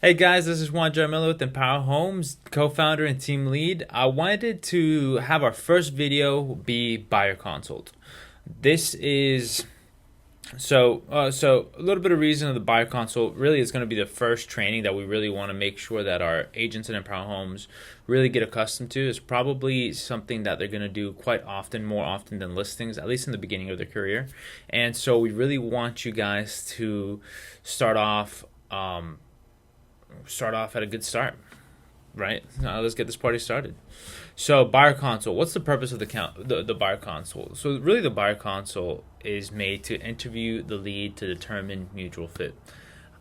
Hey guys, this is Juan Jaramillo with Empower Homes, co-founder and team lead. I wanted to have our first video be buyer consult. This is so a little bit of reason of the buyer consult really is going to be the first training that we really want to make sure that our agents in Empower Homes really get accustomed to. It's probably something that they're going to do quite often, more often than listings, at least in the beginning of their career. And so we really want you guys to start off. Start off at a good start, right? Now let's get this party started. So buyer consult. What's the purpose of the buyer consult? So really, the buyer consult is made to interview the lead to determine mutual fit.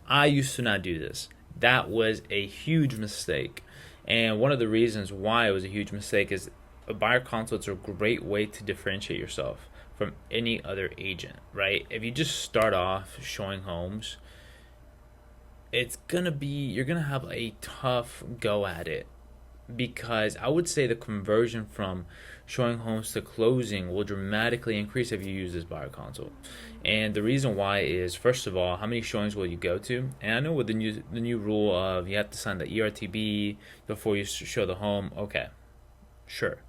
I used to not do this. That was a huge mistake, and one of the reasons why it was a huge mistake is a buyer consult is a great way to differentiate yourself from any other agent, right? If you just start off showing homes, you're gonna have a tough go at it, because I would say the conversion from showing homes to closing will dramatically increase if you use this buyer console. And the reason why is, first of all, how many showings will you go to? And I know with the new rule of you have to sign the ERTB before you show the home. Okay, sure.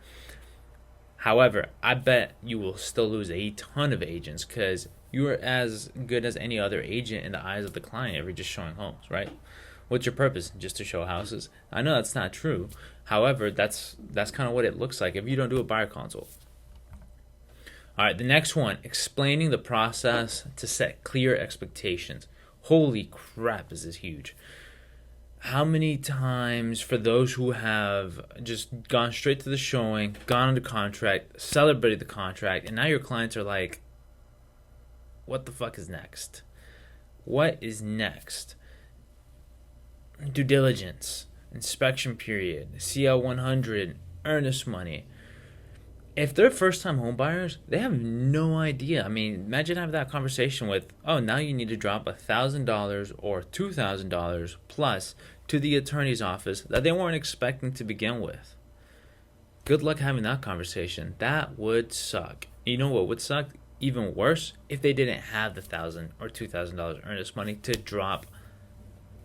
However, I bet you will still lose a ton of agents because you are as good as any other agent in the eyes of the client if you're just showing homes, right? What's your purpose? Just to show houses? I know that's not true. However, that's kind of what it looks like if you don't do a buyer consult. All right, the next one, explaining the process to set clear expectations. Holy crap, is this huge. How many times, for those who have just gone straight to the showing, gone under contract, celebrated the contract, and now your clients are like, what the fuck is next? What is next? Due diligence, inspection period, CL 100, earnest money. If they're first time home buyers, they have no idea. I mean, imagine having that conversation with, oh, now you need to drop $1,000 or $2,000 plus to the attorney's office that they weren't expecting to begin with. Good luck having that conversation. That would suck. You know what would suck? Even worse, if they didn't have the $1,000 or $2,000 earnest money to drop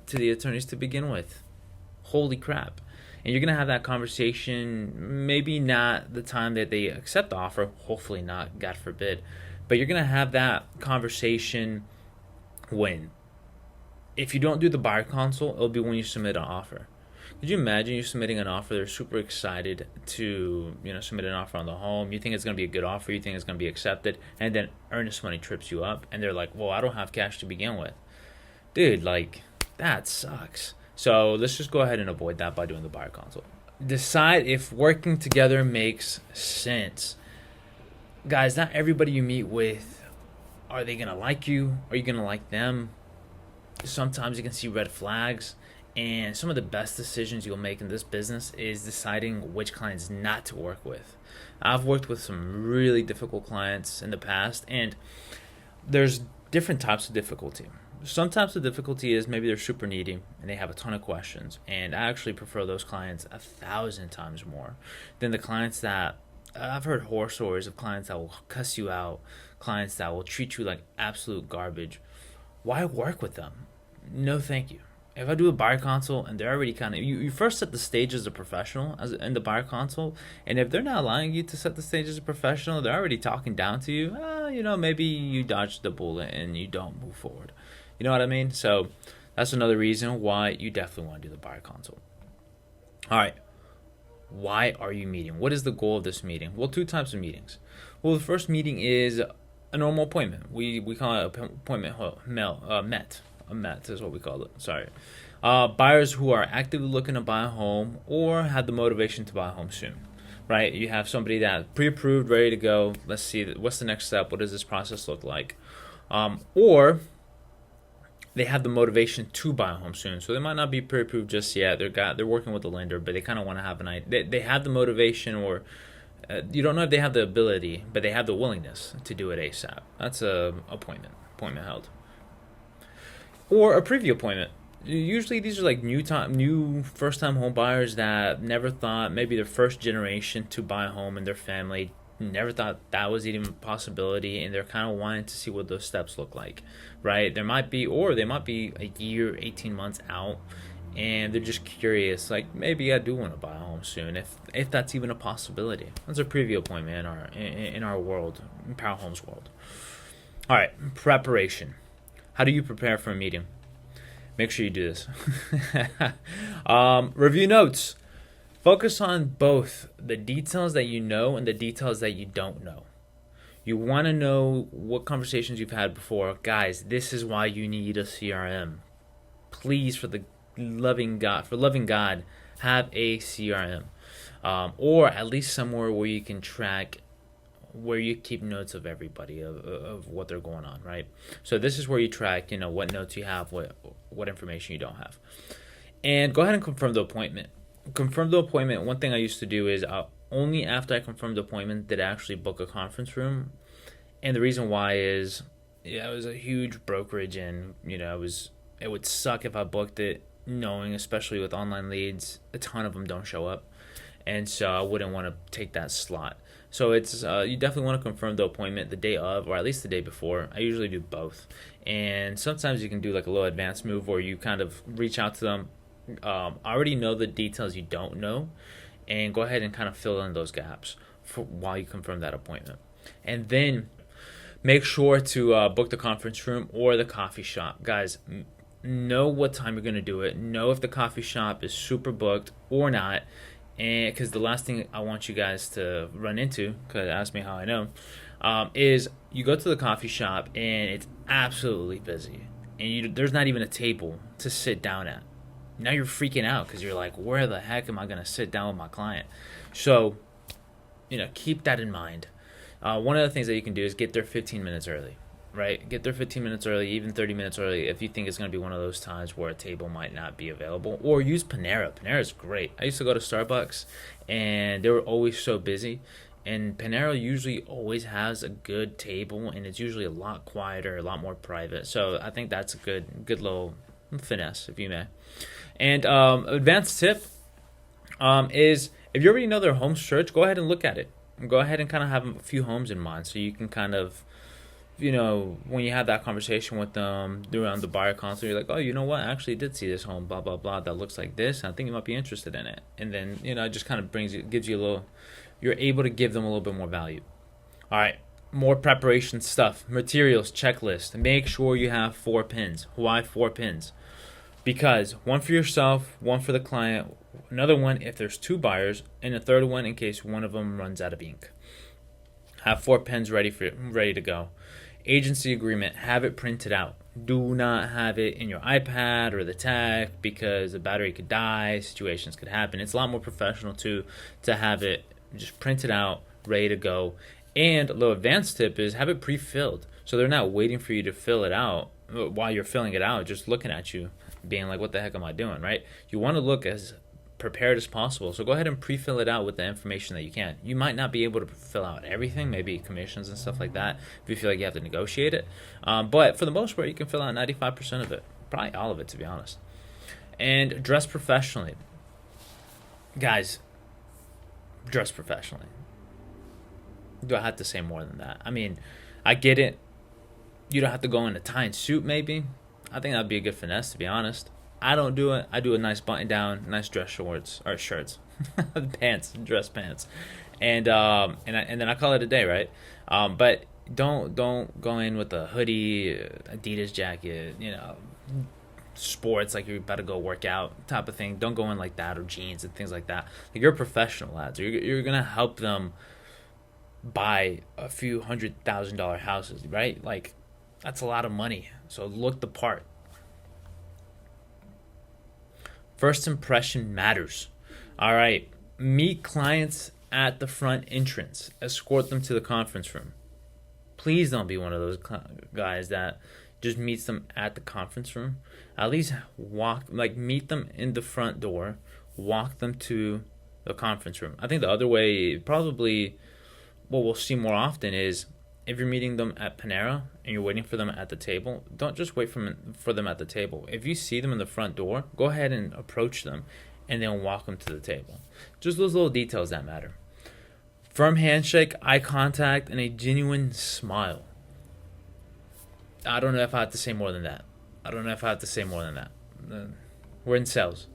to the attorneys to begin with. Holy crap. And you're going to have that conversation, maybe not the time that they accept the offer, hopefully not, God forbid, but you're going to have that conversation when, if you don't do the buyer consult, it'll be when you submit an offer. Could you imagine you submitting an offer? They're super excited to, submit an offer on the home. You think it's going to be a good offer. You think it's going to be accepted. And then earnest money trips you up. And they're like, well, I don't have cash to begin with. Dude, that sucks. So let's just go ahead and avoid that by doing the buyer consult. Decide if working together makes sense. Guys, not everybody you meet with, are they going to like you? Are you going to like them? Sometimes you can see red flags. And some of the best decisions you'll make in this business is deciding which clients not to work with. I've worked with some really difficult clients in the past, and there's different types of difficulty. Some types of difficulty is maybe they're super needy and they have a ton of questions, and I actually prefer those clients 1,000 times more than the clients that I've heard horror stories of clients that will cuss you out, clients that will treat you like absolute garbage. Why work with them? No, thank you. If I do a buyer consult and they're already kind of, you first set the stage as a professional in the buyer consult, and if they're not allowing you to set the stage as a professional, they're already talking down to you. Maybe you dodged the bullet and you don't move forward. You know what I mean? So that's another reason why you definitely want to do the buyer consult. All right. Why are you meeting? What is the goal of this meeting? Well, two types of meetings. Well, the first meeting is a normal appointment. We call it appointment met. A met is what we call it. Sorry. Buyers who are actively looking to buy a home or have the motivation to buy a home soon. Right? You have somebody that's pre-approved, ready to go. Let's see, what's the next step? What does this process look like? Or they have the motivation to buy a home soon. So they might not be pre-approved just yet. They're working with the lender, but they kind of want to have an idea. They have the motivation, or you don't know if they have the ability, but they have the willingness to do it ASAP. That's a appointment held. Or a preview appointment. Usually these are like new first time home buyers that never thought, maybe their first generation to buy a home in their family, never thought that was even a possibility, and they're kind of wanting to see what those steps look like, right? There might be, or they might be a year, 18 months out, and they're just curious, like maybe I do want to buy a home soon, if that's even a possibility. That's a preview appointment in our world, in Power Homes world. All right, preparation. How do you prepare for a meeting? Make sure you do this. Review notes. Focus on both the details that you know and the details that you don't know. You want to know what conversations you've had before. Guys, this is why you need a CRM. Please, for loving God, have a CRM. Or at least somewhere where you can track, where you keep notes of everybody, of what they're going on, right? So this is where you track, what notes you have, what information you don't have. And go ahead and confirm the appointment. Confirm the appointment. One thing I used to do is only after I confirmed the appointment did I actually book a conference room. And the reason why is, it was a huge brokerage, and it would suck if I booked it knowing, especially with online leads, a ton of them don't show up, and so I wouldn't want to take that slot. So it's you definitely want to confirm the appointment the day of, or at least the day before. I usually do both, and sometimes you can do like a little advanced move where you kind of reach out to them. Already know the details you don't know, and go ahead and kind of fill in those gaps while you confirm that appointment. And then make sure to book the conference room or the coffee shop. Guys, know what time you're going to do it. Know if the coffee shop is super booked or not. And because the last thing I want you guys to run into, because ask me how I know, is you go to the coffee shop and it's absolutely busy, and there's not even a table to sit down at. Now you're freaking out because you're like, where the heck am I going to sit down with my client? So, keep that in mind. One of the things that you can do is get there 15 minutes early, right? Get there 15 minutes early, even 30 minutes early if you think it's going to be one of those times where a table might not be available. Or use Panera. Panera's great. I used to go to Starbucks, and they were always so busy. And Panera usually always has a good table, and it's usually a lot quieter, a lot more private. So I think that's a good little finesse, if you may. And advanced tip is, if you already know their home search, go ahead and look at it. Go ahead and kind of have a few homes in mind, so you can kind of, when you have that conversation with them around the buyer consult, you're like, oh, you know what? I actually did see this home, blah, blah, blah, that looks like this, and I think you might be interested in it. And then, it just kind of gives you a little, you're able to give them a little bit more value. All right, more preparation stuff, materials, checklist. Make sure you have 4 pins. Why 4 pins? Because one for yourself, one for the client, another one if there's 2 buyers, and a third one in case one of them runs out of ink. Have 4 pens ready to go. Agency agreement, have it printed out. Do not have it in your iPad or the tech, because the battery could die, situations could happen. It's a lot more professional to have it just printed out, ready to go. And a little advanced tip is have it pre-filled, so they're not waiting for you to fill it out while you're filling it out, just looking at you, being like, what the heck am I doing, right? You want to look as prepared as possible, so go ahead and pre-fill it out with the information that you can. You might not be able to fill out everything, maybe commissions and stuff like that, if you feel like you have to negotiate it, but for the most part, you can fill out 95% of it, probably all of it, to be honest. And dress professionally. Guys, dress professionally. Do I have to say more than that? I mean, I get it. You don't have to go in a tie and suit, maybe. I think that'd be a good finesse, to be honest. I don't do it. I do a nice button down, nice dress shorts or shirts, pants, dress pants, and then I call it a day, right? But don't go in with a hoodie, Adidas jacket, sports, like you're about to go work out type of thing. Don't go in like that, or jeans and things like that. Like, you're a professional, lads. You're gonna help them buy a few $100,000 houses, right? Like, that's a lot of money. So look the part. First impression matters. All right. Meet clients at the front entrance. Escort them to the conference room. Please don't be one of those guys that just meets them at the conference room. At least meet them in the front door. Walk them to the conference room. I think the other way, probably what we'll see more often, is if you're meeting them at Panera and you're waiting for them at the table, don't just wait for them at the table. If you see them in the front door, go ahead and approach them and then walk them to the table. Just those little details that matter. Firm handshake, eye contact, and a genuine smile. I don't know if I have to say more than that. We're in sales.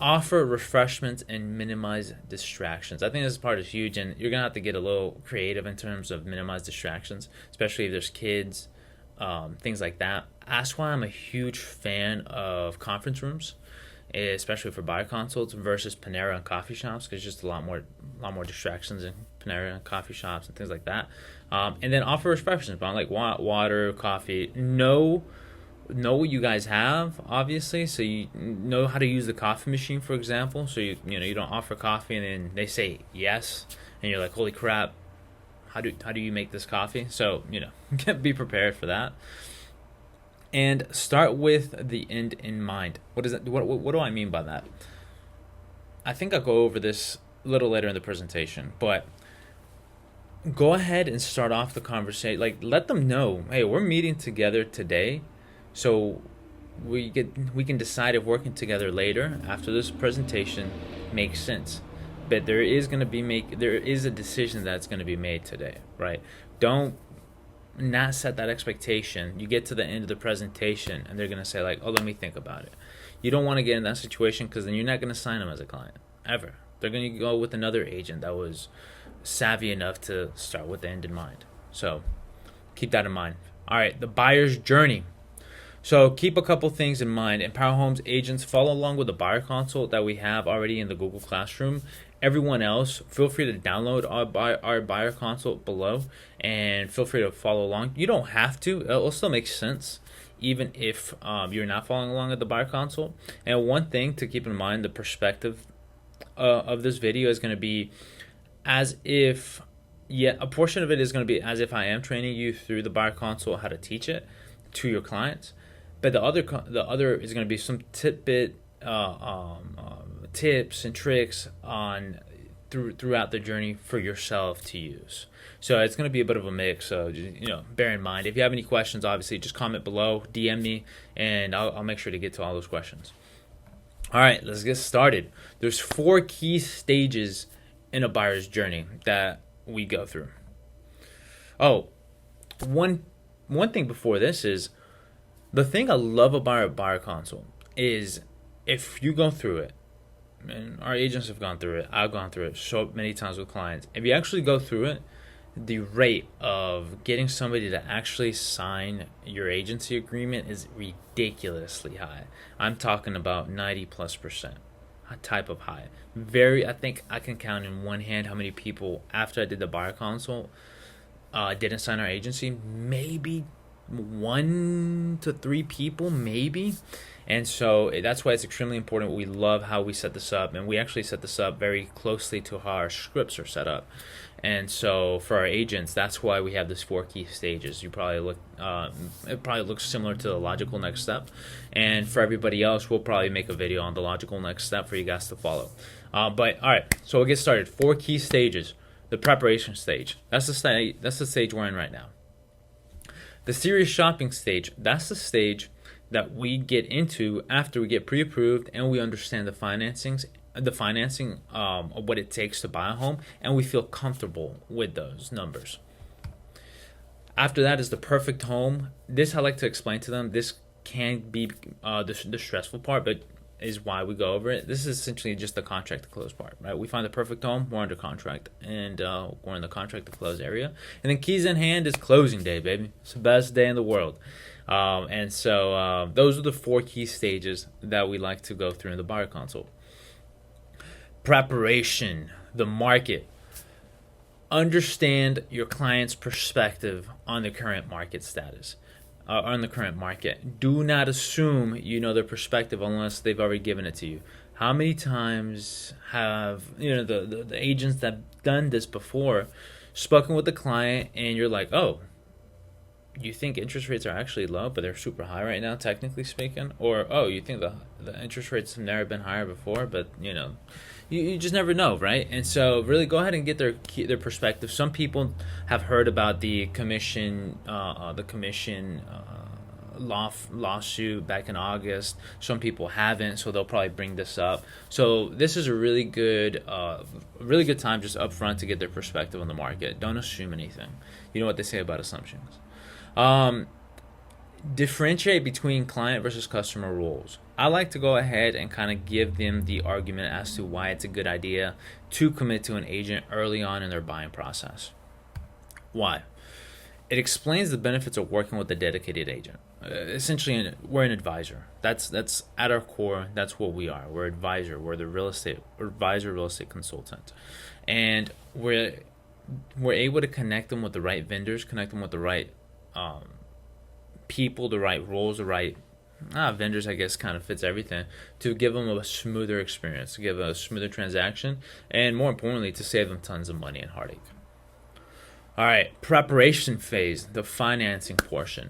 Offer refreshments and minimize distractions. I think this part is huge, and you're gonna have to get a little creative in terms of minimize distractions, especially if there's kids, things like that. That's why I'm a huge fan of conference rooms, especially for buyer consults versus Panera and coffee shops, because just a lot more distractions in Panera and coffee shops and things like that. And then offer refreshments, like water, coffee. Know what you guys have, obviously, so you know how to use the coffee machine, for example. So you don't offer coffee and then they say yes, and you're like, holy crap, how do you make this coffee? So be prepared for that. And start with the end in mind. What is that? What do I mean by that? I think I'll go over this a little later in the presentation, but go ahead and start off the conversation. Like, let them know, hey, we're meeting together today, so we can decide if working together later after this presentation makes sense. But there is a decision that's going to be made today, right? Don't not set that expectation. You get to the end of the presentation and they're going to say like, oh, let me think about it. You don't want to get in that situation, because then you're not going to sign them as a client ever. They're going to go with another agent that was savvy enough to start with the end in mind. So keep that in mind. All right, the buyer's journey. So keep a couple things in mind. Empower Homes agents, follow along with the buyer consult that we have already in the Google Classroom. Everyone else, feel free to download our buyer consult below, and feel free to follow along. You don't have to. It'll still make sense even if you're not following along at the buyer consult. And one thing to keep in mind, the perspective of this video is going to be as if, a portion of it is going to be as if I am training you through the buyer consult how to teach it to your clients. But the other is going to be some tidbit tips and tricks on throughout the journey for yourself to use. So it's going to be a bit of a mix. So bear in mind. If you have any questions, obviously just comment below, DM me, and I'll make sure to get to all those questions. All right, let's get started. There's 4 key stages in a buyer's journey that we go through. Oh, one thing before this is, the thing I love about buyer consult is if you go through it, and our agents have gone through it, I've gone through it so many times with clients. If you actually go through it, the rate of getting somebody to actually sign your agency agreement is ridiculously high. I'm talking about 90+% type of high. I think I can count in one hand how many people after I did the buyer consult didn't sign our agency. Maybe 1 to 3 people, maybe. And so that's why it's extremely important. We love how we set this up, and we actually set this up very closely to how our scripts are set up. And so for our agents, that's why we have this 4 key stages. It probably looks similar to the logical next step. And for everybody else, we'll probably make a video on the logical next step for you guys to follow. But all right, so we'll get started. 4 key stages. The preparation stage. That's the stage we're in right now. The serious shopping stage. That's the stage that we get into after we get pre-approved and we understand the financing of what it takes to buy a home, and we feel comfortable with those numbers. After that is the perfect home. This I like to explain to them. This can be the stressful part, but is why we go over it. This is essentially just the contract to close part, right? We find the perfect home, we're under contract, and we're in the contract to close area. And then keys in hand is closing day, baby. It's the best day in the world. And so those are the 4 key stages that we like to go through in the buyer consult. Preparation, the market. Understand your client's perspective on the current market status, on the current market. Do not assume you know their perspective unless they've already given it to you. How many times have the agents that have done this before spoken with the client and you're like, oh, you think interest rates are actually low, but they're super high right now, technically speaking? Or, oh, you think the interest rates have never been higher before, but, you just never know, right? And so really go ahead and get their perspective. Some people have heard about the commission lawsuit back in August. Some people haven't, so they'll probably bring this up. So this is a really good time just up front to get their perspective on the market. Don't assume anything. You know what they say about assumptions. Differentiate between client versus customer roles. I like to go ahead and kind of give them the argument as to why it's a good idea to commit to an agent early on in their buying process. Why? It explains the benefits of working with a dedicated agent. Essentially, we're an advisor. That's at our core. That's what we are. We're advisor. We're the real estate consultant, and we're able to connect them with the right vendors, connect them with the right people, the right roles, the right vendors, I guess, kind of fits everything, to give them a smoother experience, to give a smoother transaction, and more importantly, to save them tons of money and heartache. All right, preparation phase, the financing portion.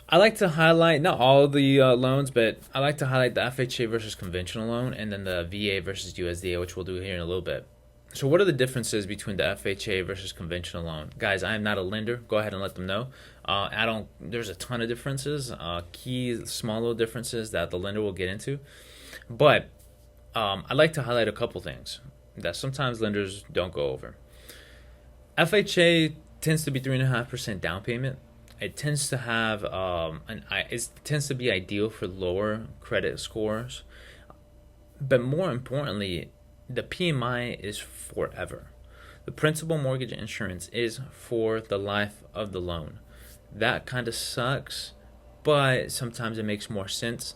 I like to highlight, not all of the loans, but I like to highlight the FHA versus conventional loan, and then the VA versus USDA, which we'll do here in a little bit. So what are the differences between the FHA versus conventional loan? Guys, I am not a lender. Go ahead and let them know. There's a ton of differences, key small little differences that the lender will get into. But I'd like to highlight a couple things that sometimes lenders don't go over. FHA tends to be 3.5% down payment. It tends to have it tends to be ideal for lower credit scores. But more importantly, the PMI is forever. The principal mortgage insurance is for the life of the loan. That kind of sucks, but sometimes it makes more sense.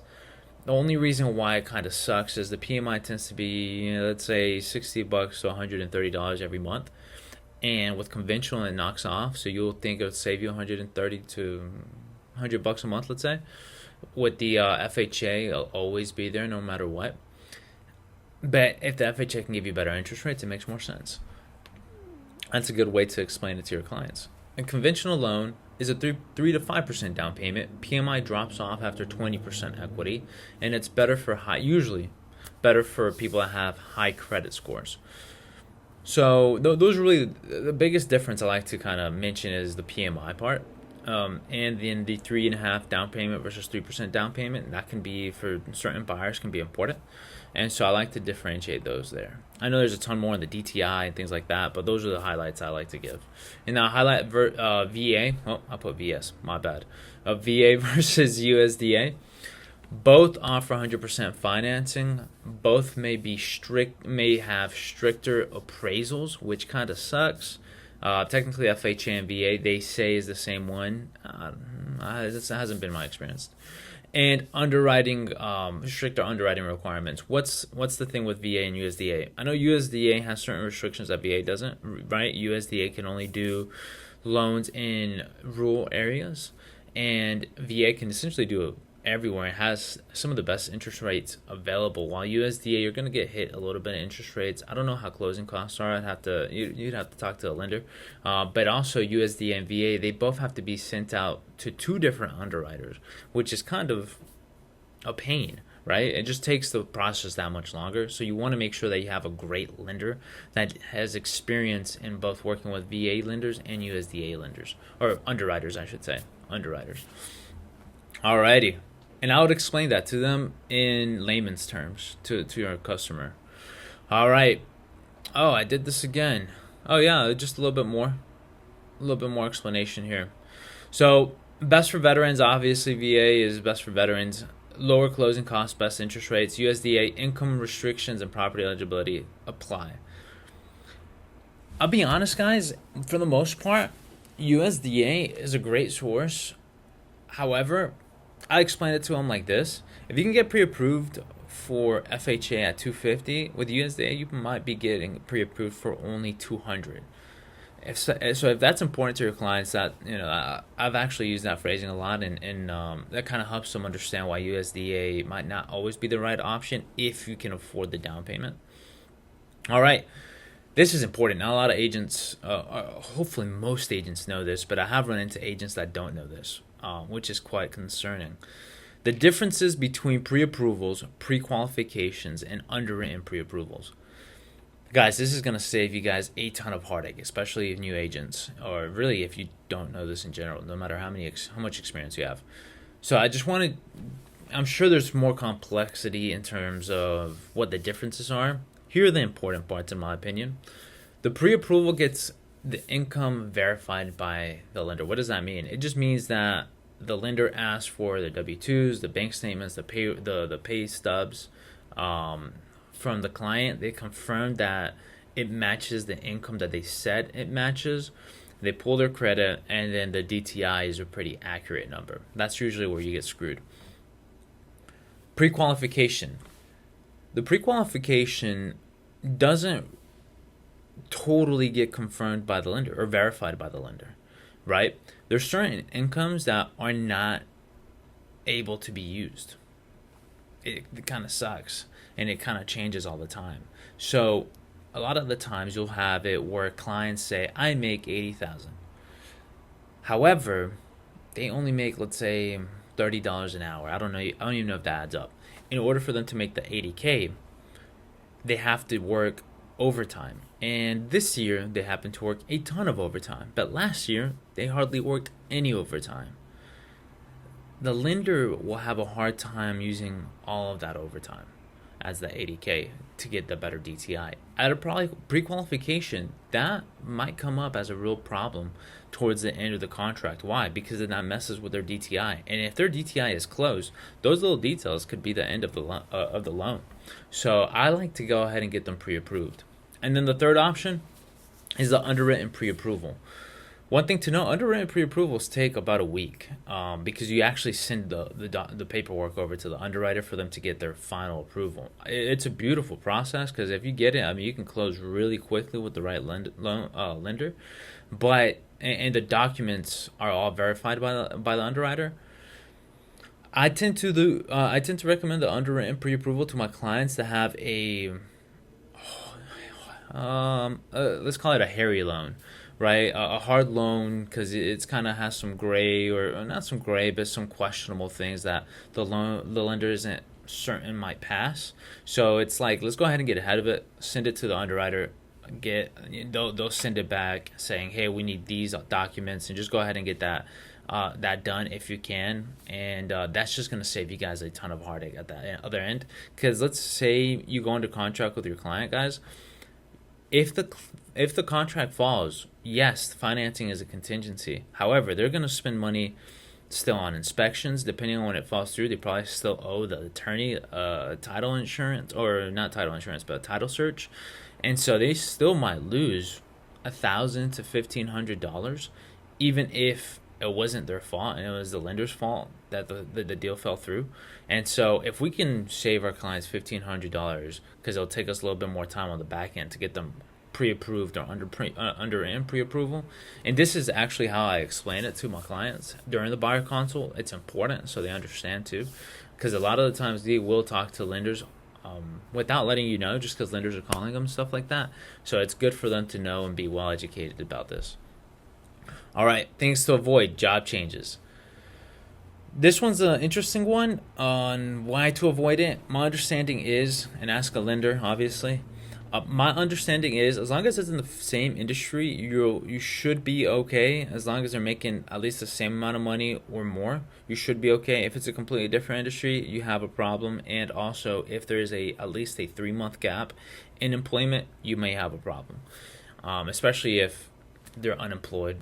The only reason why it kind of sucks is the PMI tends to be, let's say, $60 to $130 every month. And with conventional, it knocks off. So you'll think it would save you $130 to $100 a month, let's say. With the FHA, it'll always be there no matter what. But if the FHA can give you better interest rates, it makes more sense. That's a good way to explain it to your clients. A conventional loan is a 3 to 5% down payment. PMI drops off after 20% equity, and it's usually better for people that have high credit scores. So those are really the biggest difference I like to kind of mention is the PMI part. And then the 3.5% down payment versus 3% down payment, that can be, for certain buyers, can be important. And so I like to differentiate those there. I know there's a ton more in the DTI and things like that, but those are the highlights I like to give. And now highlight VA. Oh, I put VS. My bad. VA versus USDA. Both offer 100% financing. Both may have stricter appraisals, which kind of sucks. Technically, FHA and VA, they say, is the same one. This hasn't been my experience. And underwriting, stricter underwriting requirements. What's the thing with VA and USDA? I know USDA has certain restrictions that VA doesn't, right? USDA can only do loans in rural areas, and VA can essentially do it everywhere. It has some of the best interest rates available, while USDA, you're going to get hit a little bit in interest rates. I don't know how closing costs are. You'd have to talk to a lender. But also USDA and VA, they both have to be sent out to two different underwriters, which is kind of a pain, right? It just takes the process that much longer. So you want to make sure that you have a great lender that has experience in both working with VA lenders and USDA lenders, or underwriters, I should say. Underwriters. Alrighty. And I would explain that to them in layman's terms to your customer. All right. Oh, I did this again. Oh, yeah, just a little bit more. A little bit more explanation here. So, best for veterans, obviously, VA is best for veterans. Lower closing costs, best interest rates. USDA, income restrictions and property eligibility apply. I'll be honest, guys, for the most part, USDA is a great source. However, I explained it to them like this. If you can get pre-approved for FHA at $250, with USDA, you might be getting pre-approved for only $200. If that's important to your clients, that, I've actually used that phrasing a lot, and that kind of helps them understand why USDA might not always be the right option if you can afford the down payment. All right. This is important. Not a lot of agents, hopefully most agents know this, but I have run into agents that don't know this, which is quite concerning. The differences between pre-approvals, pre-qualifications, and underwritten pre-approvals. Guys, this is going to save you guys a ton of heartache, especially new agents, or really if you don't know this in general, no matter how much experience you have. So I just wanted, I'm sure there's more complexity in terms of what the differences are. Here are the important parts, in my opinion. The pre-approval gets the income verified by the lender. What does that mean? It just means that the lender asks for the W-2s, the bank statements, the pay stubs from the client. They confirm that it matches the income that they said it matches. They pull their credit, and then the DTI is a pretty accurate number. That's usually where you get screwed. Pre-qualification. The pre-qualification doesn't totally get confirmed by the lender or verified by the lender, right? There's certain incomes that are not able to be used. It kind of sucks, and it kind of changes all the time. So a lot of the times you'll have it where clients say, I make 80,000. However, they only make, let's say, $30 an hour. I don't even know if that adds up. In order for them to make the 80K, they have to work overtime. And this year, they happen to work a ton of overtime. But last year, they hardly worked any overtime. The lender will have a hard time using all of that overtime as the 80K to get the better DTI. At a pre-qualification, that might come up as a real problem towards the end of the contract. Why? Because then that messes with their DTI. And if their DTI is closed, those little details could be the end of the loan. So I like to go ahead and get them pre-approved. And then the third option is the underwritten pre-approval. One thing to know, underwritten pre-approvals take about a week because you actually send the paperwork over to the underwriter for them to get their final approval. It's a beautiful process because if you get it, I mean, you can close really quickly with the right lender. But and the documents are all verified by the underwriter. I tend to recommend the underwritten pre-approval to my clients that have a let's call it a hairy loan. Right, a hard loan because it's kind of has some gray or not some gray, but some questionable things that the lender isn't certain might pass. So it's like, let's go ahead and get ahead of it. Send it to the underwriter. They'll send it back saying, hey, we need these documents, and just go ahead and get that done if you can. And that's just gonna save you guys a ton of heartache at that other end. Because let's say you go into contract with your client, guys. If the contract falls, yes, financing is a contingency. However, they're going to spend money still on inspections. Depending on when it falls through, they probably still owe the attorney title insurance, or not title insurance, but title search. And so they still might lose $1,000 to $1,500, even if it wasn't their fault and it was the lender's fault that the deal fell through. And so if we can save our clients $1,500, because it'll take us a little bit more time on the back end to get them pre-approved or under pre-approval. And this is actually how I explain it to my clients during the buyer consult. It's important so they understand too, because a lot of the times they will talk to lenders without letting you know, just because lenders are calling them, stuff like that. So it's good for them to know and be well educated about this. All right, things to avoid: job changes. This one's an interesting one on why to avoid it. My understanding is, and ask a lender, obviously. My understanding is, as long as it's in the same industry, you should be okay. As long as they're making at least the same amount of money or more, you should be okay. If it's a completely different industry, you have a problem. And also, if there is at least a 3-month gap in employment, you may have a problem, especially if they're unemployed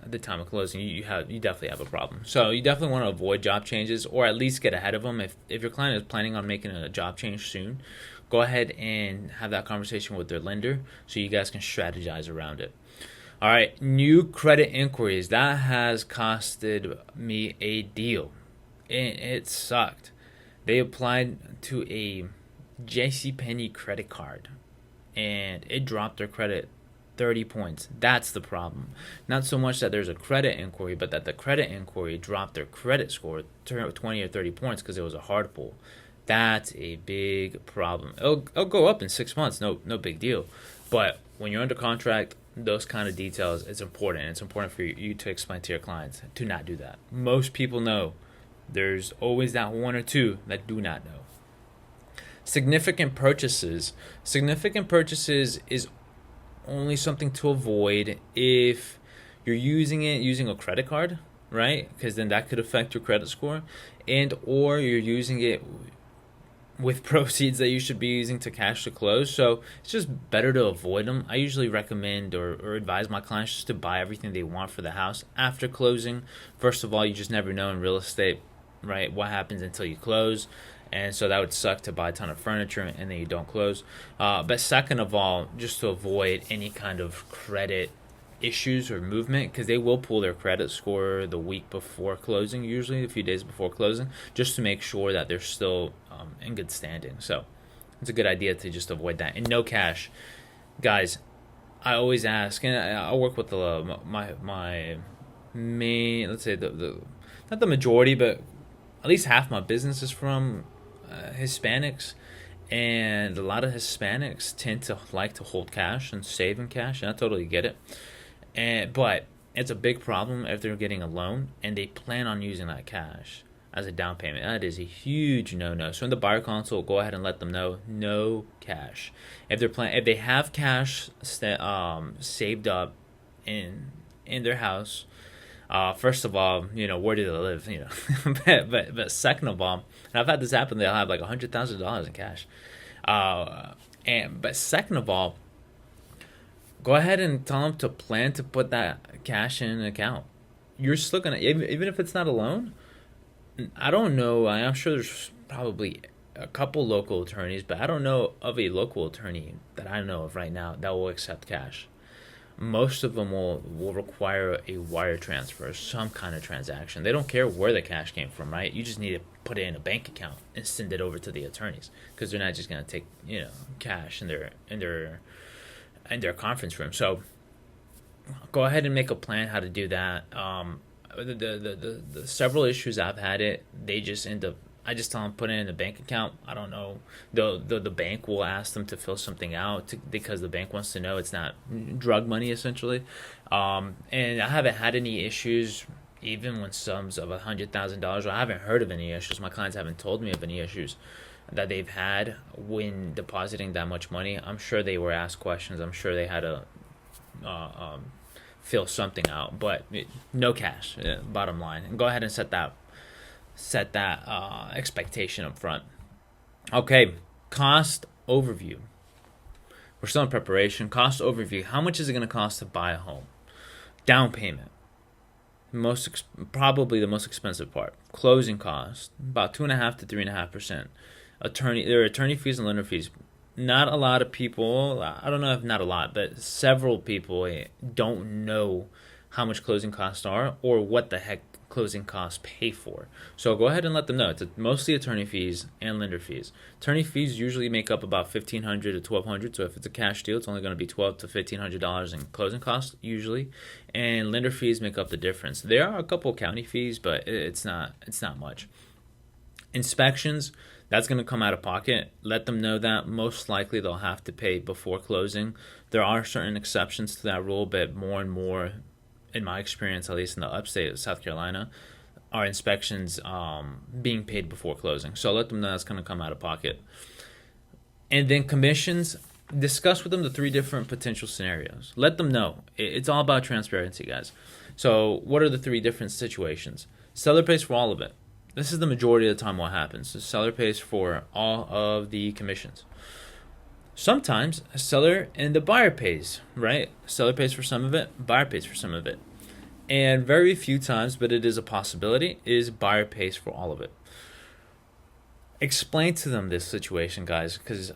at the time of closing. You definitely have a problem. So you definitely want to avoid job changes, or at least get ahead of them. If your client is planning on making a job change soon, go ahead and have that conversation with their lender so you guys can strategize around it. All right, new credit inquiries. That has costed me a deal. It sucked. They applied to a JCPenney credit card, and it dropped their credit 30 points. That's the problem. Not so much that there's a credit inquiry, but that the credit inquiry dropped their credit score 20 or 30 points because it was a hard pull. That's a big problem. It'll go up in 6 months, no big deal. But when you're under contract, those kind of details, it's important. It's important for you to explain to your clients to not do that. Most people know. There's always that one or two that do not know. Significant purchases. Significant purchases is only something to avoid if you're using a credit card, right? Because then that could affect your credit score, and or you're using it with proceeds that you should be using to cash to close. So it's just better to avoid them. I usually recommend or advise my clients just to buy everything they want for the house after closing. First of all, you just never know in real estate, right, what happens until you close. And so that would suck to buy a ton of furniture and then you don't close. But second of all, just to avoid any kind of credit issues or movement, because they will pull their credit score the week before closing, usually a few days before closing, just to make sure that they're still in good standing. So it's a good idea to just avoid that. And no cash, guys. I always ask, and I work with my main, let's say the not the majority, but at least half my business is from Hispanics, and a lot of Hispanics tend to like to hold cash and save in cash, and I totally get it. But it's a big problem if they're getting a loan and they plan on using that cash as a down payment. That is a huge no-no. So in the buyer consult, go ahead and let them know no cash. If they have cash saved up in their house, first of all, where do they live? But second of all, and I've had this happen. They'll have like $100,000 in cash. But second of all, go ahead and tell them to plan to put that cash in an account. You're still gonna, even if it's not a loan. I don't know. I'm sure there's probably a couple local attorneys, but I don't know of a local attorney that I know of right now that will accept cash. Most of them will require a wire transfer, some kind of transaction. They don't care where the cash came from, right? You just need to put it in a bank account and send it over to the attorneys, because they're not just going to take cash in their conference room. So go ahead and make a plan how to do that. The several issues I've had they just end up, I just tell them put it in a bank account. I don't know. The bank will ask them to fill something out because the bank wants to know it's not drug money, essentially. And I haven't had any issues, even when sums of $100,000. I haven't heard of any issues. My clients haven't told me of any issues that they've had when depositing that much money. I'm sure they were asked questions. I'm sure they had to fill something out, but no cash. Bottom line, and go ahead and set that expectation up front. Okay, cost overview. We're still in preparation. Cost overview. How much is it going to cost to buy a home? Down payment. Probably the most expensive part. Closing costs, about 2.5 to 3.5%. There are attorney fees and lender fees. Not a lot of people, I don't know if not a lot, but several people don't know how much closing costs are or what the heck closing costs pay for. So go ahead and let them know. It's mostly attorney fees and lender fees. Attorney fees usually make up about $1,500 to $1,200. So if it's a cash deal, it's only going to be $1,200 to $1,500 in closing costs usually, and lender fees make up the difference. There are a couple county fees, but it's not much. Inspections, that's going to come out of pocket. Let them know that most likely they'll have to pay before closing. There are certain exceptions to that rule, but more and more, in my experience, at least in the upstate of South Carolina, are inspections being paid before closing. So let them know that's going to come out of pocket. And then commissions, discuss with them the 3 different potential scenarios. Let them know. It's all about transparency, guys. So what are the 3 different situations? Seller pays for all of it. This is the majority of the time what happens. The seller pays for all of the commissions. Sometimes a seller and the buyer pays, right? Seller pays for some of it, buyer pays for some of it. And very few times, but it is a possibility, is buyer pays for all of it. Explain to them this situation, guys, because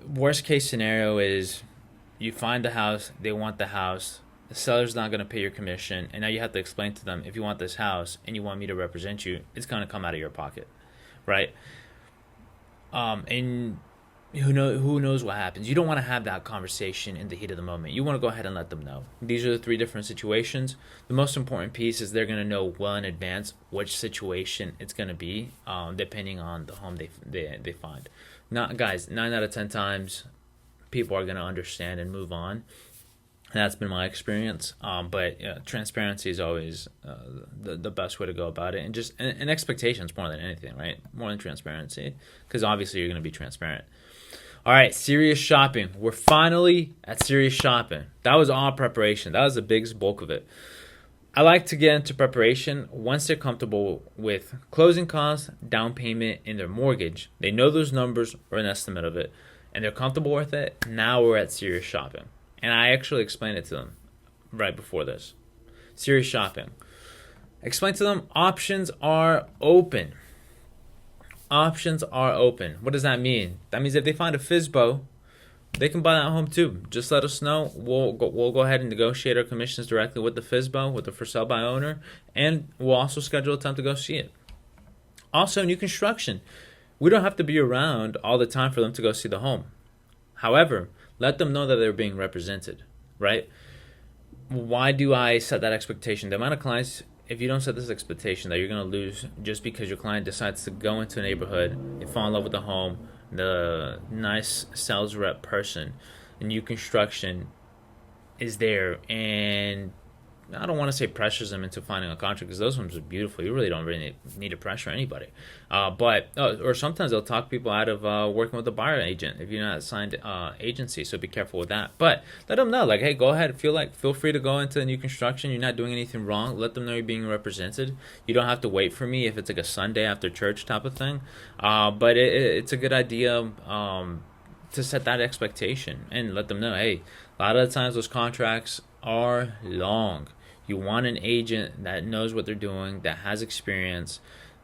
worst case scenario is you find the house, they want the house, the seller's not going to pay your commission, and now you have to explain to them, if you want this house and you want me to represent you, it's going to come out of your pocket, right? And who knows what happens. You don't want to have that conversation in the heat of the moment. You want to go ahead and let them know. These are the 3 different situations. The most important piece is they're going to know well in advance which situation it's going to be, depending on the home they find. Not, guys, 9 out of 10 times people are going to understand and move on. And that's been my experience. But yeah, transparency is always the best way to go about it, and just and expectations more than anything, right? More than transparency, because obviously you're going to be transparent. All right, serious shopping. We're finally at serious shopping. That was all preparation. That was the biggest bulk of it. I like to get into preparation once they're comfortable with closing costs, down payment, and their mortgage. They know those numbers or an estimate of it, and they're comfortable with it. Now we're at serious shopping. And I actually explained it to them right before this. Serious shopping. Explain to them options are open. Options are open. What does that mean? That means if they find a FSBO, they can buy that home too. Just let us know. We'll go ahead and negotiate our commissions directly with the FSBO, with the for sale by owner, and we'll also schedule a time to go see it. Also, new construction. We don't have to be around all the time for them to go see the home. However, let them know that they're being represented, right? Why do I set that expectation? The amount of clients, if you don't set this expectation that you're going to lose just because your client decides to go into a neighborhood, they fall in love with the home, the nice sales rep person, and new construction is there, and I don't want to say pressures them into finding a contract, because those homes are beautiful. You really don't need to pressure anybody. Or sometimes they'll talk people out of working with a buyer agent if you're not assigned agency. So be careful with that. But let them know, like, hey, go ahead, feel free to go into new construction. You're not doing anything wrong. Let them know you're being represented. You don't have to wait for me if it's like a Sunday after church type of thing. But it's a good idea to set that expectation and let them know, hey, a lot of the times those contracts are long. You want an agent that knows what they're doing, that has experience,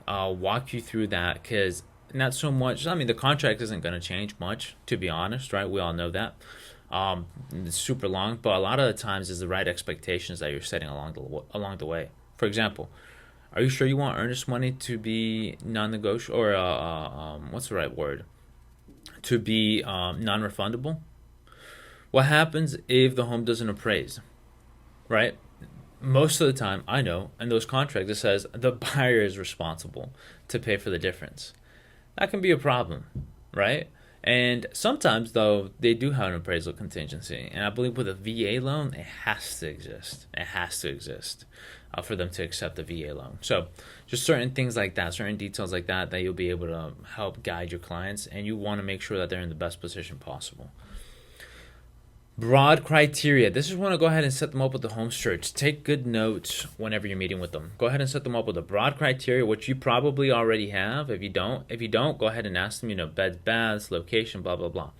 walk you through that, because not so much, I mean, the contract isn't going to change much, to be honest, right? We all know that. It's super long, but a lot of the times is the right expectations that you're setting along the way. For example, are you sure you want earnest money to be non-negotiable, or what's the right word? To be non-refundable? What happens if the home doesn't appraise, right? Most of the time, I know, in those contracts, it says the buyer is responsible to pay for the difference. That can be a problem, right? And sometimes, though, they do have an appraisal contingency. And I believe with a VA loan, it has to exist. It has to exist for them to accept a VA loan. So just certain things like that, certain details like that you'll be able to help guide your clients. And you want to make sure that they're in the best position possible. Broad criteria. This is when I go ahead and set them up with the home search. Take good notes whenever you're meeting with them. Go ahead and set them up with a broad criteria, which you probably already have. If you don't, go ahead and ask them, beds, baths, location, blah, blah, blah.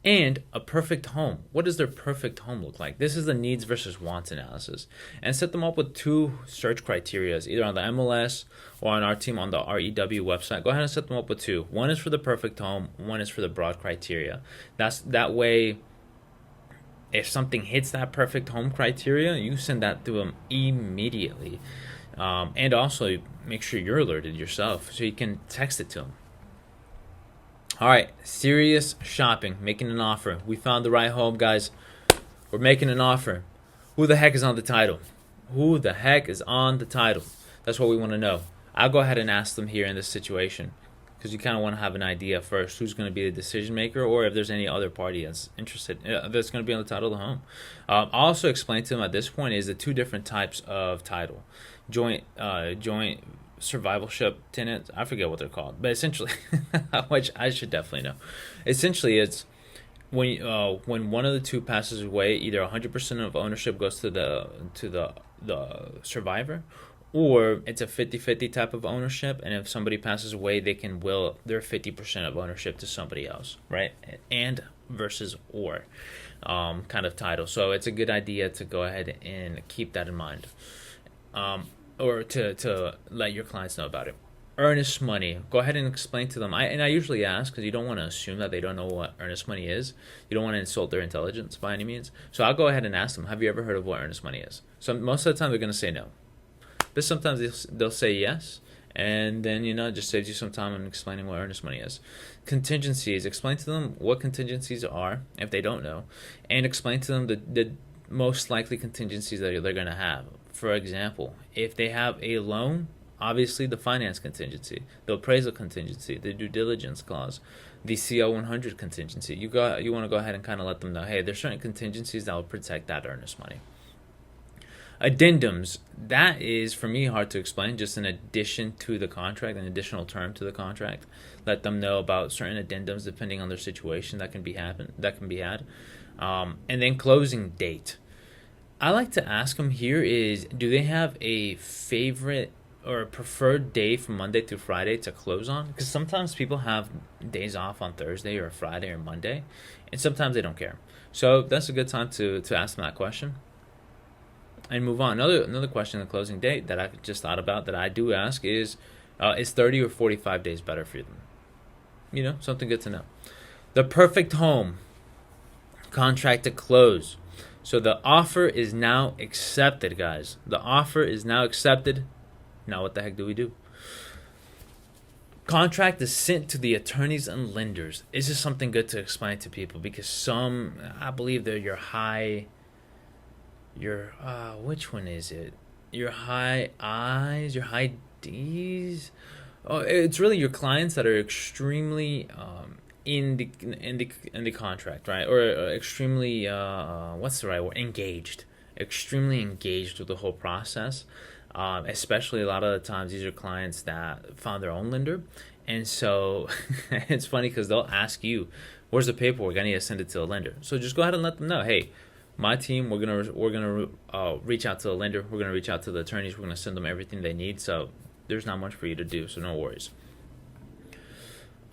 And a perfect home. What does their perfect home look like? This is the needs versus wants analysis. And set them up with 2 search criteria, either on the MLS or on our team on the REW website. Go ahead and set them up with 2. One is for the perfect home. One is for the broad criteria. That way, if something hits that perfect home criteria, you send that to them immediately. And also make sure you're alerted yourself so you can text it to them. All right, serious shopping, making an offer. We found the right home, guys. We're making an offer. Who the heck is on the title? Who the heck is on the title? That's what we want to know. I'll go ahead and ask them here in this situation, because you kind of want to have an idea first who's going to be the decision maker, or if there's any other party that's interested, that's going to be on the title of the home. I'll also explain to them at this point is the 2 different types of title. Joint survivalship tenants, I forget what they're called, but essentially, which I should definitely know. Essentially, it's when one of the 2 passes away, either 100% of ownership goes to the survivor, or it's a 50-50 type of ownership, and if somebody passes away, they can will their 50% of ownership to somebody else, right? And versus or kind of title. So it's a good idea to go ahead and keep that in mind, or to let your clients know about it. Earnest money. Go ahead and explain to them. I usually ask, because you don't want to assume that they don't know what earnest money is. You don't want to insult their intelligence by any means. So I'll go ahead and ask them, have you ever heard of what earnest money is? So most of the time they're going to say no. But sometimes they'll say yes, and then, it just saves you some time in explaining what earnest money is. Contingencies. Explain to them what contingencies are, if they don't know, and explain to them the most likely contingencies that they're going to have. For example, if they have a loan, Obviously, the finance contingency, the appraisal contingency, the due diligence clause, the CL 100 contingency. You want to go ahead and kind of let them know, hey, there's certain contingencies that will protect that earnest money. Addendums, that is for me hard to explain, just an addition to the contract, an additional term to the contract. Let them know about certain addendums depending on their situation that can be had. And then closing date. I like to ask them here is, do they have a favorite or a preferred day from Monday through Friday to close on? Because sometimes people have days off on Thursday or Friday or Monday, and sometimes they don't care. So that's a good time to ask them that question and move on. Another question on the closing date that I just thought about that I do ask is 30 or 45 days better for them? Something good to know. The perfect home contract to close. So the offer is now accepted, guys. The offer is now accepted. Now what the heck do we do? Contract is sent to the attorneys and lenders. This is something good to explain to people because I believe they're which one is it? Your high I's, your high D's. Oh, it's really your clients that are extremely in the contract, right? Or extremely what's the right word? Engaged. Extremely engaged with the whole process. Especially a lot of the times these are clients that found their own lender, and so it's funny because they'll ask you, "Where's the paperwork? I need to send it to the lender." So just go ahead and let them know, "Hey, my team, we're gonna reach out to the lender. We're gonna reach out to the attorneys. We're gonna send them everything they need. So there's not much for you to do. So no worries."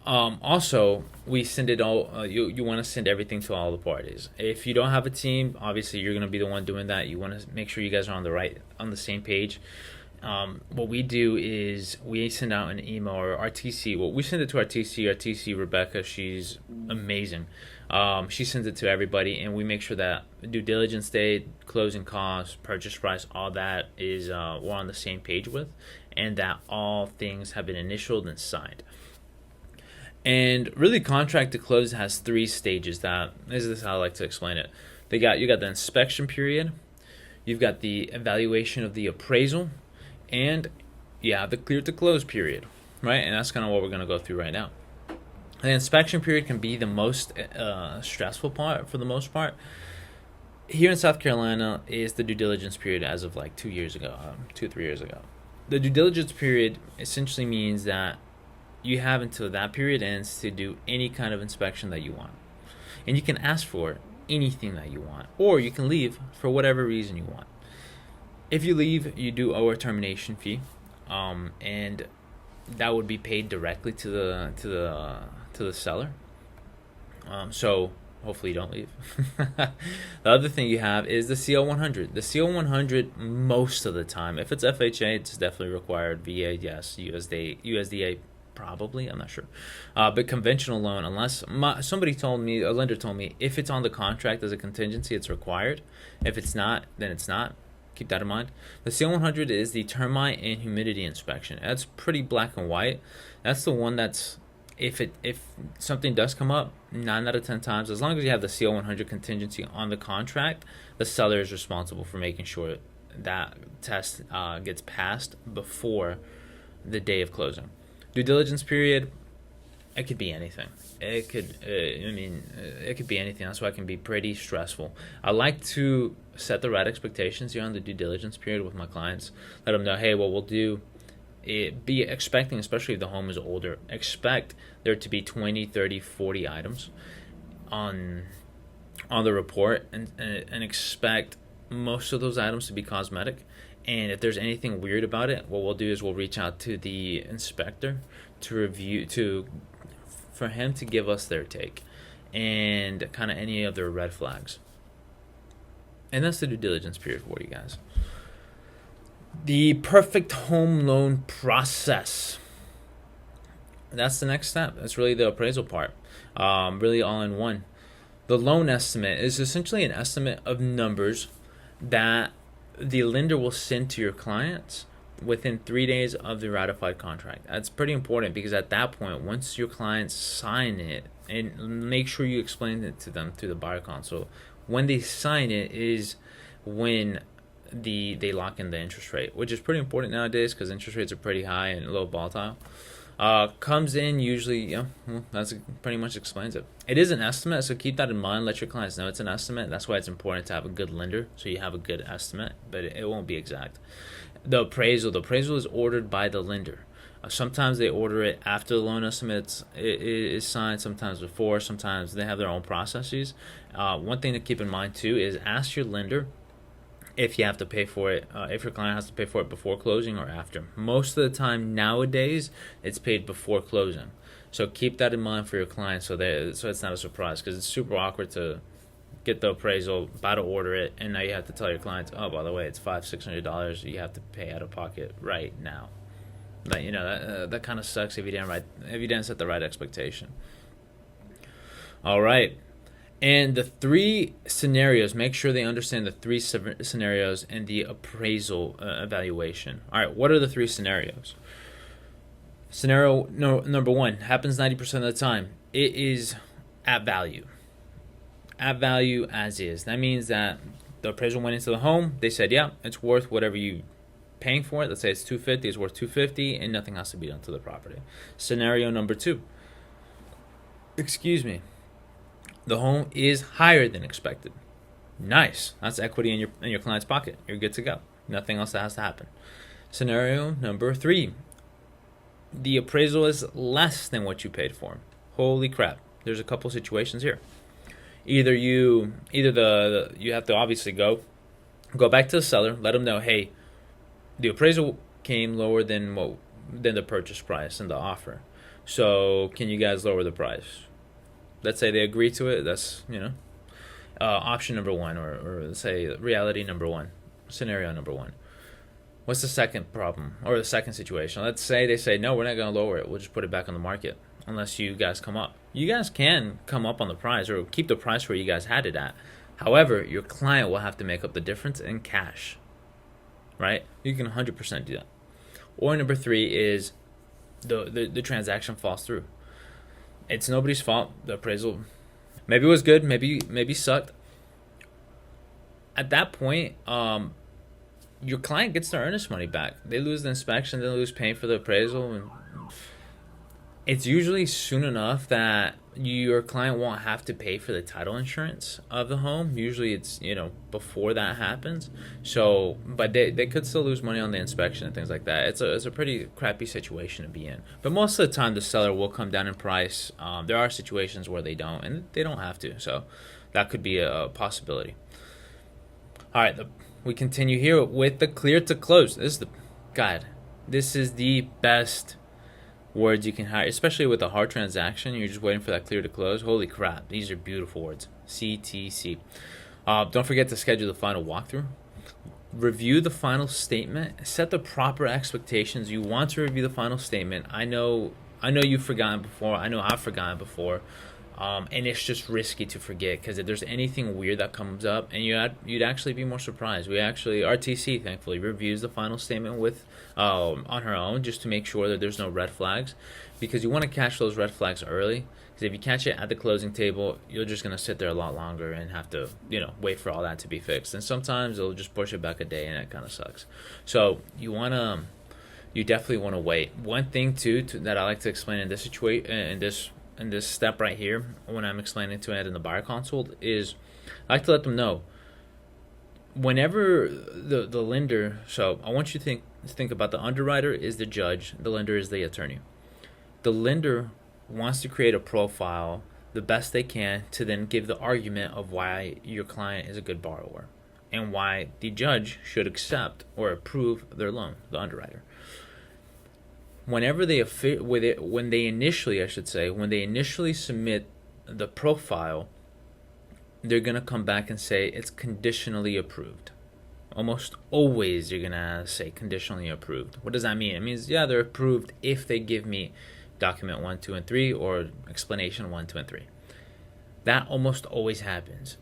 Also, we send it all. You want to send everything to all the parties. If you don't have a team, obviously you're gonna be the one doing that. You want to make sure you guys are on the same page. What we do is we send out an email or our TC. Well, we send it to our TC. Our TC Rebecca, she's amazing. She sends it to everybody, and we make sure that due diligence date, closing costs, purchase price, all that is we're on the same page with, and that all things have been initialed and signed. And really, contract to close has 3 stages. This is how I like to explain it. You got the inspection period, you've got the evaluation of the appraisal, and you have the clear to close period, right? And that's kind of what we're going to go through right now. The inspection period can be the most stressful part for the most part. Here in South Carolina is the due diligence period as of like 3 years ago. The due diligence period essentially means that you have until that period ends to do any kind of inspection that you want. And you can ask for anything that you want, or you can leave for whatever reason you want. If you leave, you do owe a termination fee, and that would be paid directly to the seller. So hopefully you don't leave. The other thing you have is the CL 100. The CL 100 most of the time, if it's FHA, it's definitely required. VA, yes. USDA, probably, I'm not sure. But conventional loan, unless a lender told me, if it's on the contract as a contingency, it's required. If it's not, then it's not. Keep that in mind. The CL 100 is the termite and humidity inspection. That's pretty black and white. That's the one that's, if something does come up, 9 out of 10 times, as long as you have the CL 100 contingency on the contract, the seller is responsible for making sure that test gets passed before the day of closing. Due diligence period, it could be anything. It could be anything. That's why it can be pretty stressful. I like to set the right expectations here on the due diligence period with my clients. Let them know, hey, what we'll do, be expecting, especially if the home is older, expect there to be 20, 30, 40 items on the report, and expect most of those items to be cosmetic. And if there's anything weird about it, what we'll do is we'll reach out to the inspector for him to give us their take and kind of any of their red flags. And that's the due diligence period for you guys. The perfect home loan process. That's the next step. That's really the appraisal part. Really all in one. The loan estimate is essentially an estimate of numbers that the lender will send to your clients within 3 days of the ratified contract. That's pretty important because at that point, once your clients sign it, and make sure you explain it to them through the buyer console, when they sign it is when they lock in the interest rate, which is pretty important nowadays because interest rates are pretty high and a little volatile. Comes in usually, that's pretty much explains it. It is an estimate, so keep that in mind. Let your clients know it's an estimate. That's why it's important to have a good lender, so you have a good estimate, but it won't be exact. The appraisal is ordered by the lender. Sometimes they order it after the loan estimate is signed, sometimes before, sometimes they have their own processes. One thing to keep in mind too is ask your lender if you have to pay for it, if your client has to pay for it before closing or after. Most of the time nowadays, it's paid before closing. So keep that in mind for your clients so it's not a surprise, because it's super awkward to get the appraisal, about to order it, and now you have to tell your clients, oh, by the way, it's $500-$600 you have to pay out of pocket right now. But that kind of sucks if you didn't set the right expectation. All right. And the three scenarios, make sure they understand the three scenarios and the appraisal evaluation. All right, what are the three scenarios? Scenario number one happens 90% of the time. It is at value. At value as is. That means that the appraisal went into the home. They said, yeah, it's worth whatever you paying for it. Let's say it's $250. It's worth $250, and nothing has to be done to the property. Scenario number two. The home is higher than expected. Nice. That's equity in your client's pocket. You're good to go. Nothing else that has to happen. Scenario number three. The appraisal is less than what you paid for. Holy crap. There's a couple situations here. Either you have to obviously go back to the seller, let them know, hey, the appraisal came lower than the purchase price and the offer. So can you guys lower the price? Let's say they agree to it. That's option number one, or let's say reality number one, scenario number one. What's the second problem or the second situation? Let's say they say, no, we're not going to lower it. We'll just put it back on the market unless you guys come up. You guys can come up on the price or keep the price where you guys had it at. However, your client will have to make up the difference in cash, right? You can 100% do that. Or number three is the transaction falls through. It's nobody's fault. The appraisal maybe was good, maybe sucked. At that point, your client gets their earnest money back. They lose the inspection, they lose paying for the appraisal, and it's usually soon enough that your client won't have to pay for the title insurance of the home. Usually it's, before that happens. So, but they could still lose money on the inspection and things like that. It's a pretty crappy situation to be in. But most of the time the seller will come down in price. There are situations where they don't, and they don't have to. So that could be a possibility. All right, we continue here with the clear to close. This is the best words you can hire, especially with a hard transaction. You're just waiting for that clear to close. Holy crap, these are beautiful words. CTC. Don't forget to schedule the final walkthrough. Review the final statement. Set the proper expectations. You want to review the final statement. I know you've forgotten before. I know I've forgotten before. And it's just risky to forget, because if there's anything weird that comes up, and you'd actually be more surprised. RTC thankfully reviews the final statement with on her own, just to make sure that there's no red flags, because you want to catch those red flags early. Because if you catch it at the closing table, you're just gonna sit there a lot longer and have to wait for all that to be fixed. And sometimes it'll just push it back a day, and it kind of sucks. So you definitely want to wait. One thing too that I like to explain in this situation, in this step right here, when I'm explaining to it in the buyer consult, is I like to let them know whenever the lender. So I want you to think about the underwriter is the judge, the lender is the attorney. The lender wants to create a profile the best they can to then give the argument of why your client is a good borrower and why the judge should accept or approve their loan, the underwriter. Whenever when they initially submit the profile, they're gonna come back and say it's conditionally approved. Almost always you're gonna say conditionally approved. What does that mean? It means, yeah, they're approved if they give me document 1, 2, and 3, or explanation 1, 2, and 3. That almost always happens.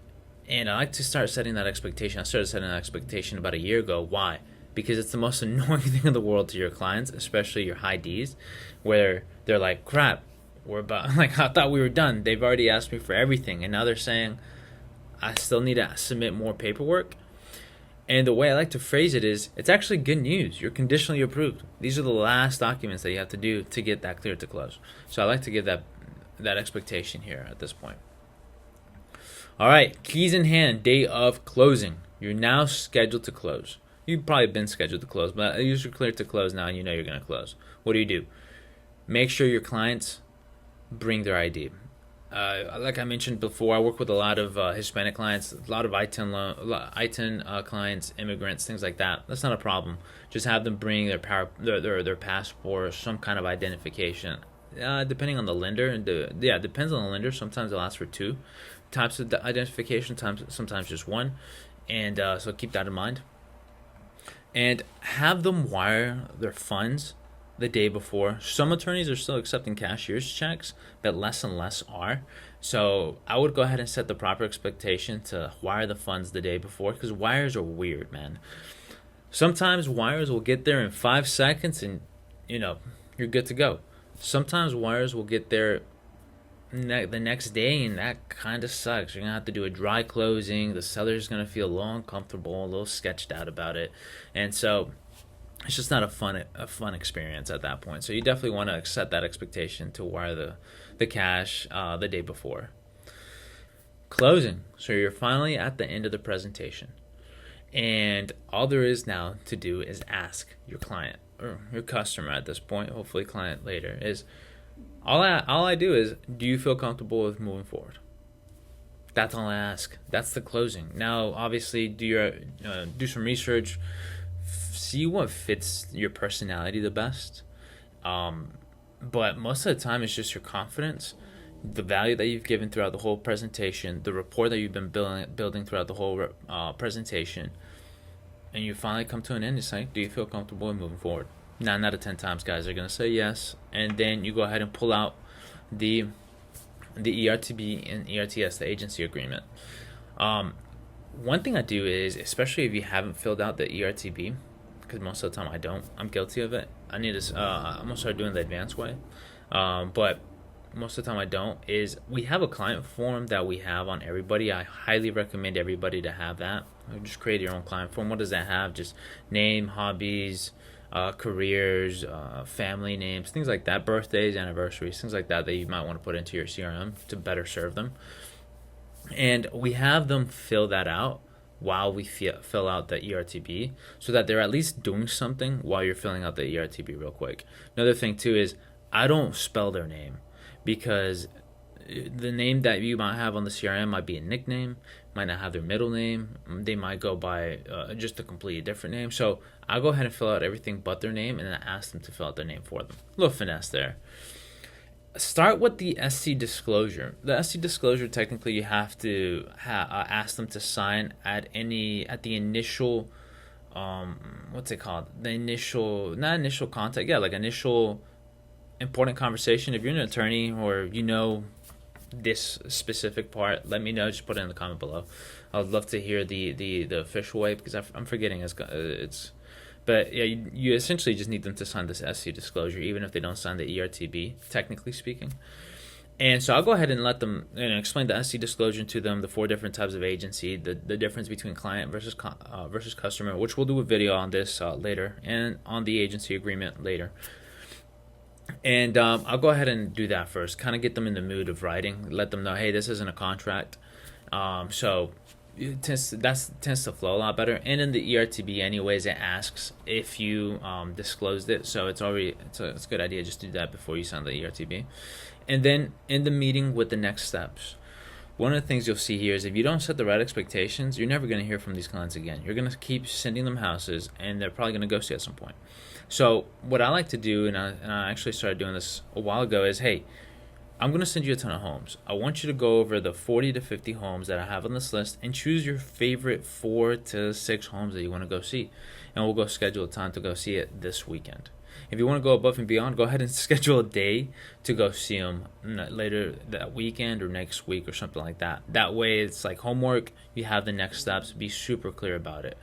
And I like to start setting that expectation. I started setting that expectation about a year ago. Why? Because it's the most annoying thing in the world to your clients, especially your high Ds, where they're like, crap, I thought we were done. They've already asked me for everything, and now they're saying I still need to submit more paperwork. And the way I like to phrase it is, it's actually good news. You're conditionally approved. These are the last documents that you have to do to get that cleared to close. So I like to give that expectation here at this point. All right, keys in hand, day of closing. You're now scheduled to close. You've probably been scheduled to close, but you're cleared to close now, and you know you're going to close. What do? Make sure your clients bring their ID. Like I mentioned before, I work with a lot of Hispanic clients, a lot of I-10 clients, immigrants, things like that. That's not a problem. Just have them bring their passport, some kind of identification. Depending on the lender, it depends on the lender. Sometimes they'll ask for two types of identification, sometimes just one, and so keep that in mind. And have them wire their funds the day before. Some attorneys are still accepting cashier's checks, but less and less are. So I would go ahead and set the proper expectation to wire the funds the day before, because wires are weird, man. Sometimes wires will get there in 5 seconds and you're good to go. Sometimes wires will get there the next day, and that kind of sucks. You're gonna have to do a dry closing. The seller's gonna feel a little uncomfortable, a little sketched out about it, and so it's just not a fun experience at that point. So you definitely want to set that expectation to wire the cash the day before. Closing. So you're finally at the end of the presentation, and all there is now to do is ask your client or your customer at this point, hopefully client later, is all I do is, do you feel comfortable with moving forward? That's all I ask. That's the closing. Now, obviously, do some research, see what fits your personality the best. But most of the time, it's just your confidence, the value that you've given throughout the whole presentation, the rapport that you've been building throughout the whole presentation, and you finally come to an end. It's like, do you feel comfortable in moving forward? 9 out of 10 times, guys are going to say yes, and then you go ahead and pull out the ERTB and ERTS, the agency agreement. One thing I do is, especially if you haven't filled out the ERTB, because most of the time I don't, I'm guilty of it. I'm gonna start doing the advanced way, but most of the time I don't. Is we have a client form that we have on everybody. I highly recommend everybody to have that. Just create your own client form. What does that have? Just name, hobbies, careers, family names, things like that, birthdays, anniversaries, things like that you might want to put into your CRM to better serve them. And we have them fill that out while we fill out the ERTB, so that they're at least doing something while you're filling out the ERTB real quick. Another thing too is, I don't spell their name, because the name that you might have on the CRM might be a nickname, might not have their middle name. They might go by just a completely different name. So I'll go ahead and fill out everything but their name, and then ask them to fill out their name for them. A little finesse there. Start with the SC disclosure. The SC disclosure, technically, you have to ask them to sign at the initial, what's it called? Not initial contact. Yeah, like initial important conversation. If you're an attorney or this specific part, let me know. Just put it in the comment below. I would love to hear the official way, because I'm forgetting it's. But yeah, you essentially just need them to sign this SC disclosure, even if they don't sign the ERTB, technically speaking. And so I'll go ahead and let them explain the SC disclosure to them, the 4 different types of agency, the difference between client versus customer, which we'll do a video on this later, and on the agency agreement later. And I'll go ahead and do that first, kind of get them in the mood of writing, let them know, hey, this isn't a contract. So it tends to flow a lot better. And in the ERTB anyways, it asks if you disclosed it, so it's a good idea just to do that before you sign the ERTB. And then in the meeting with the next steps, one of the things you'll see here is, if you don't set the right expectations, you're never going to hear from these clients again. You're going to keep sending them houses, and they're probably going to ghost you at some point. So what I like to do, and I actually started doing this a while ago, is, hey, I'm going to send you a ton of homes. I want you to go over the 40 to 50 homes that I have on this list and choose your favorite 4 to 6 homes that you want to go see. And we'll go schedule a time to go see it this weekend. If you want to go above and beyond, go ahead and schedule a day to go see them later that weekend or next week or something like that. That way it's like homework. You have the next steps. Be super clear about it.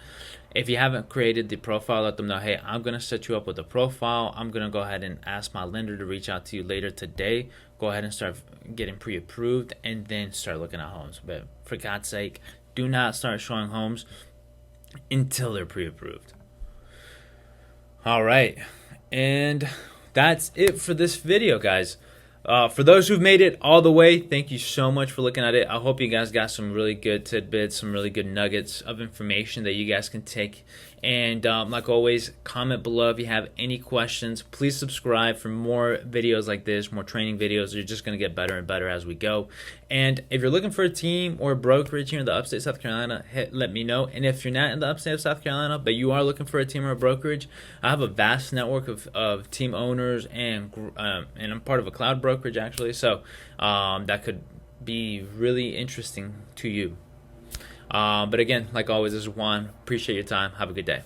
If you haven't created the profile, let them know, hey, I'm going to set you up with a profile. I'm going to go ahead and ask my lender to reach out to you later today. Go ahead and start getting pre-approved, and then start looking at homes. But for God's sake, do not start showing homes until they're pre-approved. All right, and that's it for this video, guys. For those who've made it all the way, thank you so much for looking at it. I hope you guys got some really good tidbits, some really good nuggets of information that you guys can take. And like always, comment below if you have any questions. Please subscribe for more videos like this, more training videos. You're just going to get better and better as we go. And if you're looking for a team or a brokerage here in the upstate South Carolina, let me know. And if you're not in the upstate of South Carolina, but you are looking for a team or a brokerage, I have a vast network of team owners, and I'm part of a cloud brokerage actually. So that could be really interesting to you. But again, like always, this is Juan. Appreciate your time. Have a good day.